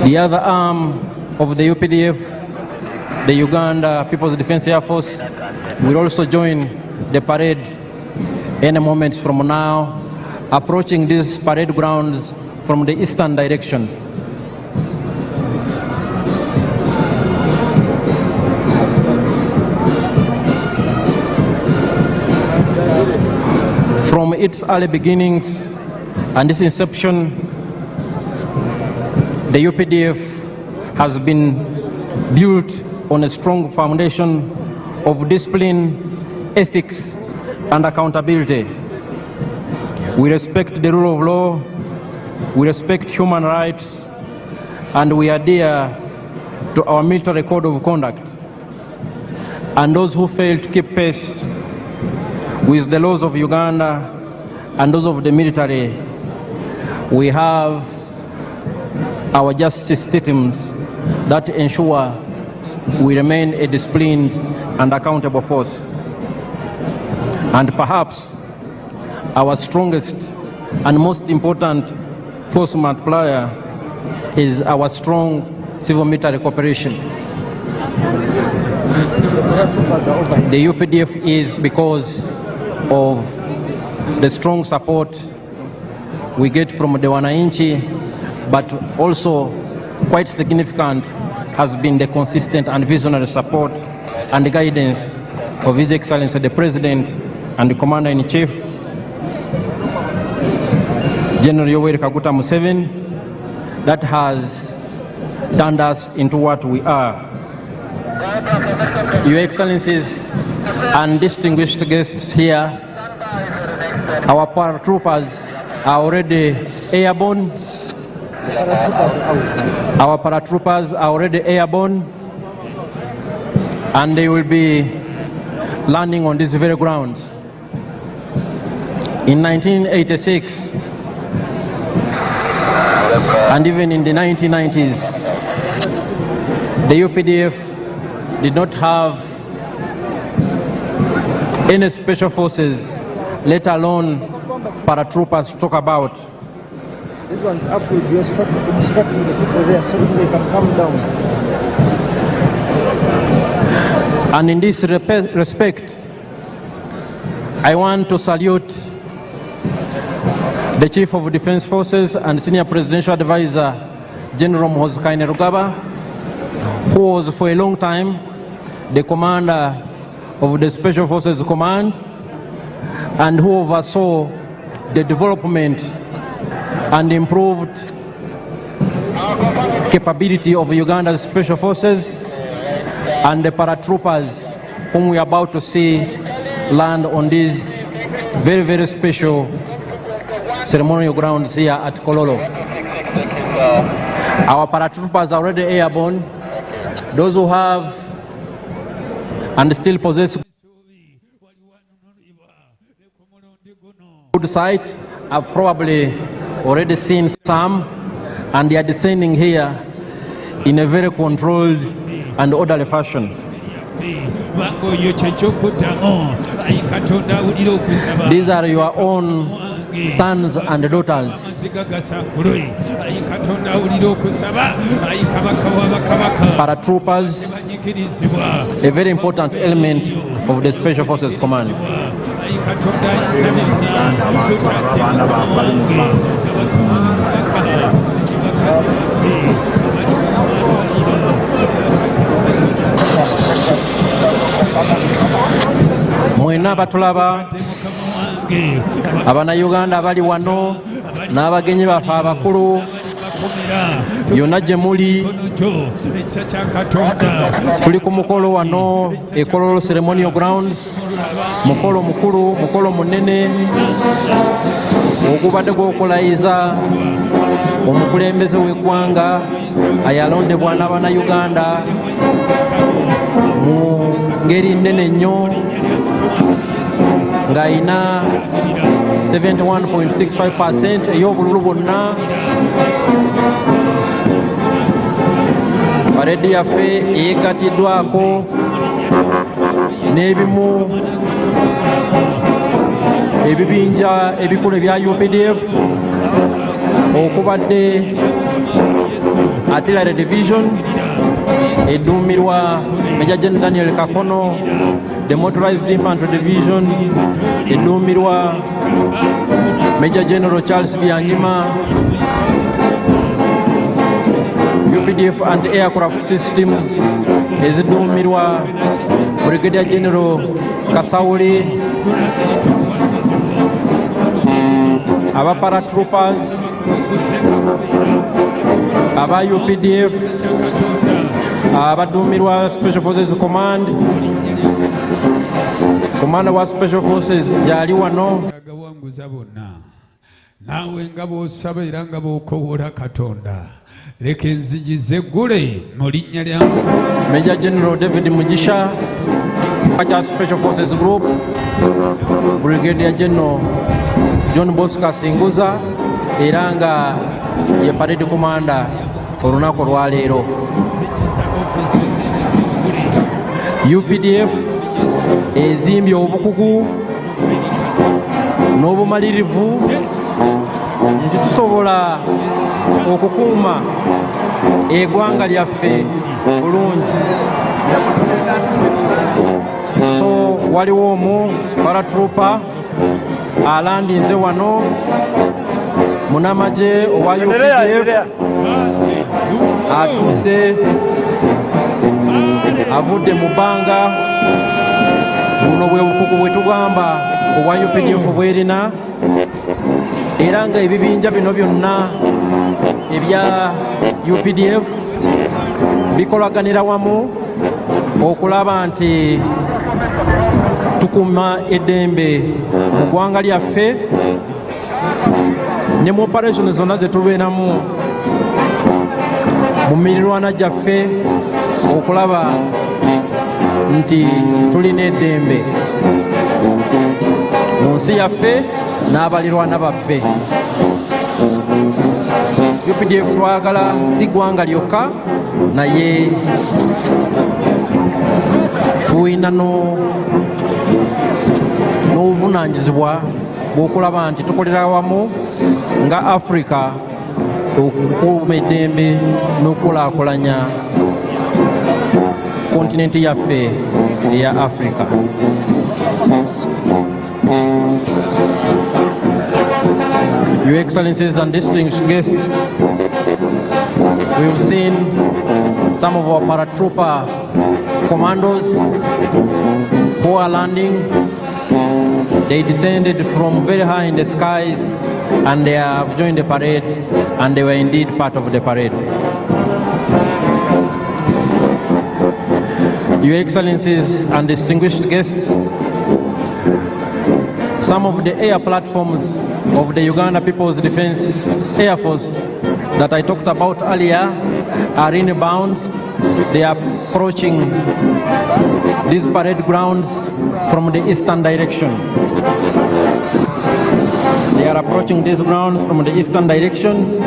The other arm of the UPDF, the Uganda People's Defense Air Force, will also join the parade any moment from now, approaching these parade grounds from the eastern direction. From its early beginnings and its inception, the UPDF has been built on a strong foundation of discipline, ethics, and accountability. We respect the rule of law, we respect human rights, and we adhere to our military code of conduct. And those who fail to keep pace with the laws of Uganda and those of the military, we have our justice systems that ensure we remain a disciplined and accountable force. And perhaps our strongest and most important force multiplier is our strong civil-military cooperation. The UPDF is because of the strong support we get from the wananchi, but also quite significant has been the consistent and visionary support and the guidance of His Excellency the President and the Commander-in-Chief, General Yoweri Kaguta Museveni, that has turned us into what we are. Your Excellencies and distinguished guests here, our paratroopers are already airborne. Our paratroopers are already airborne, and they will be landing on these very grounds. In 1986, and even in the 1990s, the UPDF did not have any special forces, let alone paratroopers to talk about. This one's up will be instructing the people there so that they can come down. And in this respect, I want to salute the Chief of Defense Forces and Senior Presidential Advisor, General Muhoozi Kainerugaba, who was for a long time the commander of the Special Forces Command and who oversaw the development and improved capability of Uganda's Special Forces and the paratroopers whom we are about to see land on these very, very special ceremonial grounds here at Kololo. Our paratroopers are already airborne. Those who have and still possess good sight have probably already seen some, and they are descending here in a very controlled and orderly fashion. These are your own sons and daughters. Paratroopers, a very important element of the Special Forces Command. Mwena abatulaba, Abannayuganda abali wano n'abagenyi baffe abakulu, yonna gye muli, tuli ku mukolo wano e Kololo Ceremonial Grounds, mukolo mukulu, mukolo munene ogubadde gw'okulayiza omukulembeze w'eggwanga ayalondebwa n'Abannayuganda mu ngeri nnene nnyo ng'ayina 71.65% ey'obululu bwonna. Paredi yaffe eyeggatiddwako n'ebimu ebibinja ebikulu ebya UPDF okubadde Artillery Division edduumirwa Major General Daniel Kakono, the Motorized Infantry Division edduumirwa Major General Charles Byanyima, UPDF and Aircraft Systems ezidduumirwa Brigadier General Kasauli, aba paratroopers, aba UPDF, abadduumirwa Special Forces Command, Commander wa Special Forces gyali wano. Agawanguza bonna naawe nga bw'osaba era nga bw'okoowola Katonda leka enzigi zeggule mu linnya lya Major General David Mugisha wa Special Forces Group, Brigadier General John Bosco Singuza era nga ye Parade Commander olunaku olwaleero. UPDF ezimbye obukugu n'obumalirivu nti tusobola okukuuma eggwanga lyaffe bulungi. So waliwo omu paratrooper alandinze wano munamagye owa UPDF atuuse avudde mu bbanga. Buno bwe bukugu bwe tugamba obwa UPDF bwerina, era nga ebibinja bino byonna ebya UPDF bikolaganira wamu okulaba nti tukuuma eddembe mu ggwanga lyaffe ne mu operation zonna ze tubeeramu mu mirirwana gyaffe okulaba nti tulina eddembe mu nsi yaffe n'abalirwana baffe. UPDF twagala si ggwanga lyokka naye tulina n'obuvunaanyizibwa bw'okulaba nti tukolera wamu nga Africa okukuuma eddembe n'okulaakulanya kontinenti yaffe eya Africa. Your Excellencies and distinguished guests, we've seen some of our paratrooper commandos who are landing. They descended from very high in the skies and they have joined the parade, and they were indeed part of the parade. Your Excellencies and distinguished guests, some of the air platforms of the Uganda People's Defense Air Force that I talked about earlier are inbound. They are approaching these parade grounds from the eastern direction. They are approaching these grounds from the eastern direction.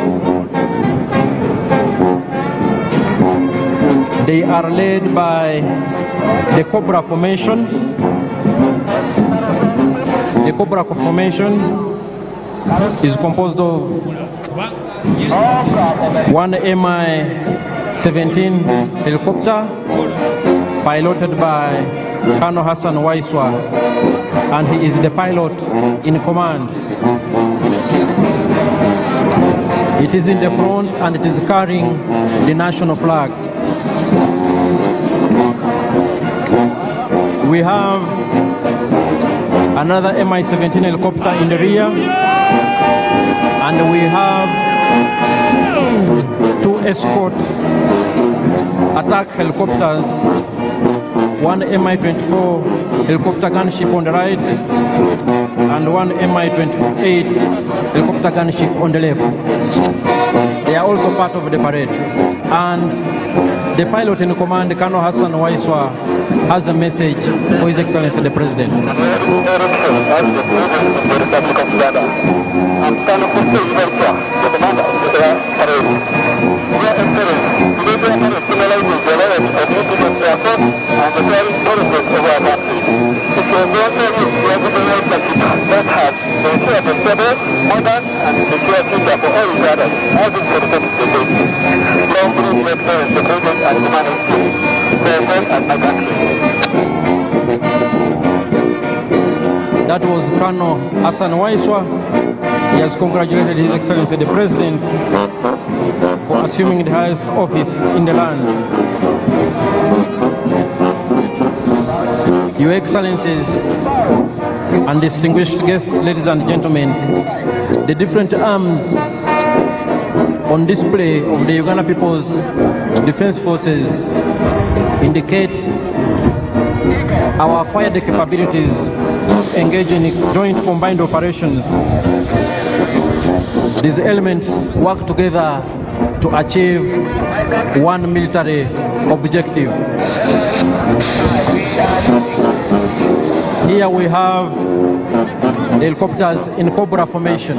They are led by the Cobra Formation. The Cobra Formation is composed of one Mi-17 helicopter piloted by Colonel Hassan Waiswa, and he is the pilot in command. It is in the front and it is carrying the national flag. We have another Mi-17 helicopter in the rear, and we have two escort attack helicopters, one Mi-24 helicopter gunship on the right and one Mi-28 helicopter gunship on the left. They are also part of the parade. And the pilot in command, Colonel Hassan Waiswa, has a message for His Excellency the President. I'm Colonel Pulezidenti Yoweri Kaguta, the commander of the parade. Your Excellency, today the parade symbolizes the right of independent air force and the daring policies of our country. It was one service we have given right that has ensured a stable, modern, and secure future for all Ugandans, as is for the purpose of the state. Long live Your Excellency the President and Commander-in-Chief, for God and my country. That was Colonel Hassan Waiswa. He has congratulated His Excellency the President for assuming the highest office in the land. Your Excellencies and distinguished guests, ladies and gentlemen, the different arms on display of the Uganda People's Defense Forces indicate our acquired capabilities to engage in joint combined operations. These elements work together to achieve one military objective. Here we have the helicopters in Cobra formation.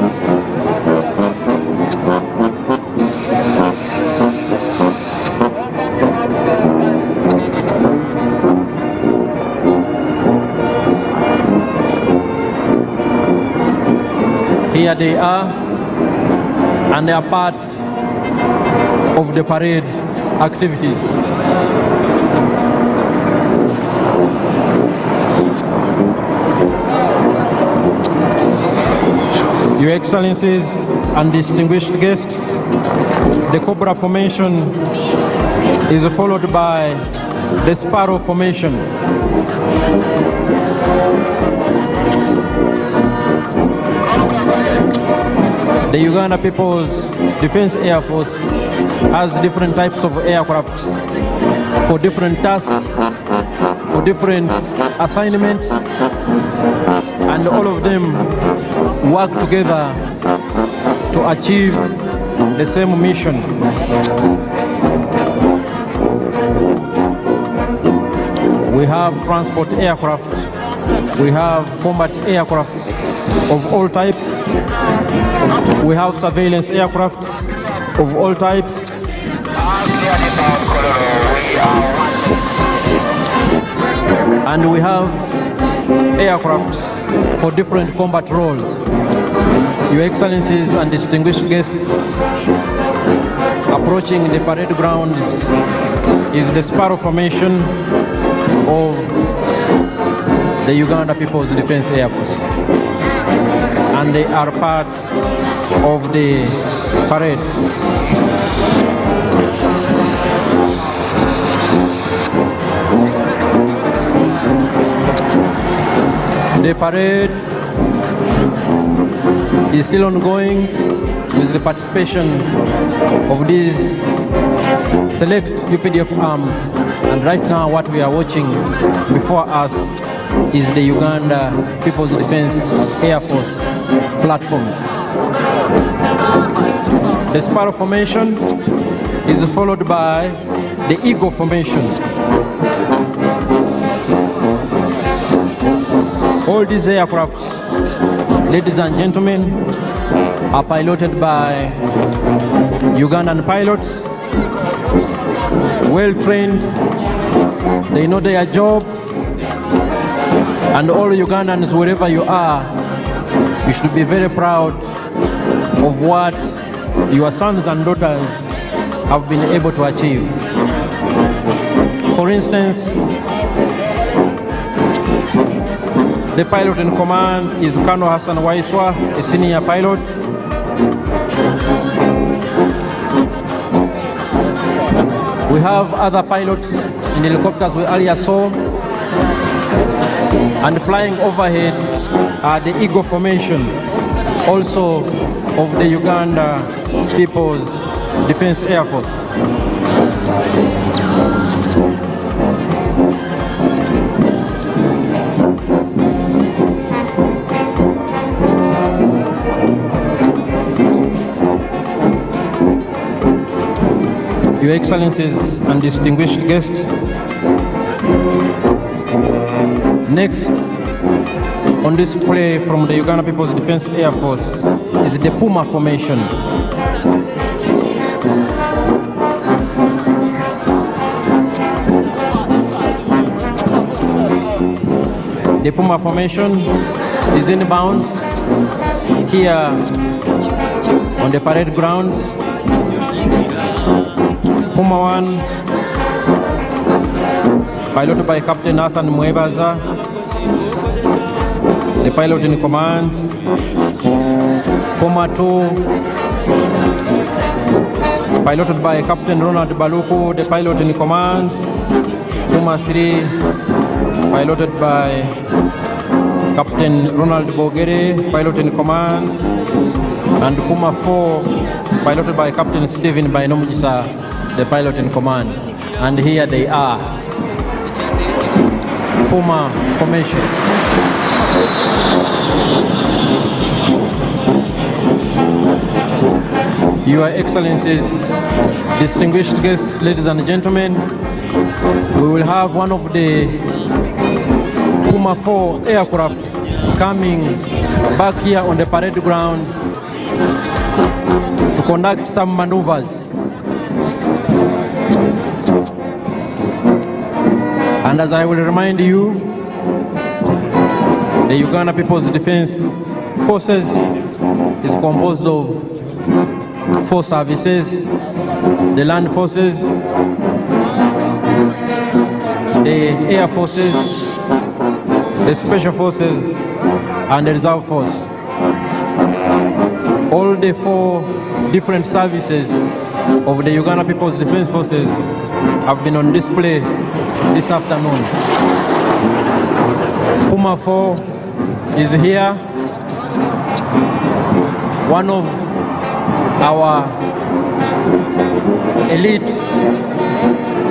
Here they are, and they are part of the parade activities. Your Excellencies and distinguished guests, the Cobra formation is followed by the Sparrow formation. The Uganda People's Defense Air Force has different types of aircraft for different tasks, for different assignments, and all of them work together to achieve the same mission. We have transport aircraft, we have combat aircraft of all types, we have surveillance aircraft of all types, and we have aircrafts for different combat roles. Your Excellencies and distinguished guests, approaching the parade grounds is the Sparrow formation of the Uganda People's Defense Air Force, and they are part of the parade. The parade is still ongoing with the participation of these select UPDF arms, and right now what we are watching before us is the Uganda People's Defense Air Force platforms. The Sparrow formation is followed by the Eagle formation. All these aircrafts, ladies and gentlemen, are piloted by Ugandan pilots, well trained, they know their job, and all Ugandans, wherever you are, you should be very proud of what your sons and daughters have been able to achieve. For instance, the pilot in command is Colonel Hassan Waiswa, a senior pilot. We have other pilots in helicopters we earlier saw, and flying overhead are the Eagle Formation, also of the Uganda People's Defense Air Force. Your Excellencies and distinguished guests, next on display from the Uganda People's Defense Air Force is the Puma Formation. The Puma Formation is inbound here on the parade grounds. Puma 1, piloted by Captain Nathan Mwebaza, the pilot in command. Puma 2, piloted by Captain Ronald Baluku, the pilot in command. Puma 3, piloted by Captain Ronald Bogere, pilot in command. And Puma 4, piloted by Captain Stephen Bainomujisa, the pilot in command. And here they are, Puma Formation. Your Excellencies, distinguished guests, ladies and gentlemen, we will have one of the Puma 4 aircraft coming back here on the parade ground to conduct some maneuvers. And as I will remind you, the Uganda People's Defense Forces is composed of 4 services: the Land Forces, the Air Forces, the Special Forces, and the Reserve Force. All the 4 different services of the Uganda People's Defense Forces have been on display this afternoon. Puma 4 is here, one of our elite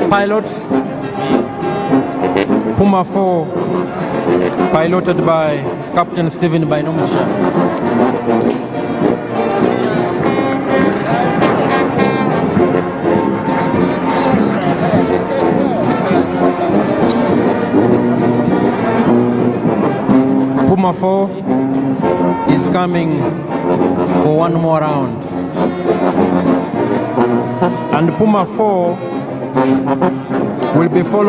pilots. Puma 4, piloted by Captain Stephen Bainomujisa. Puma 4 is coming for one more round. And Puma 4 will be followed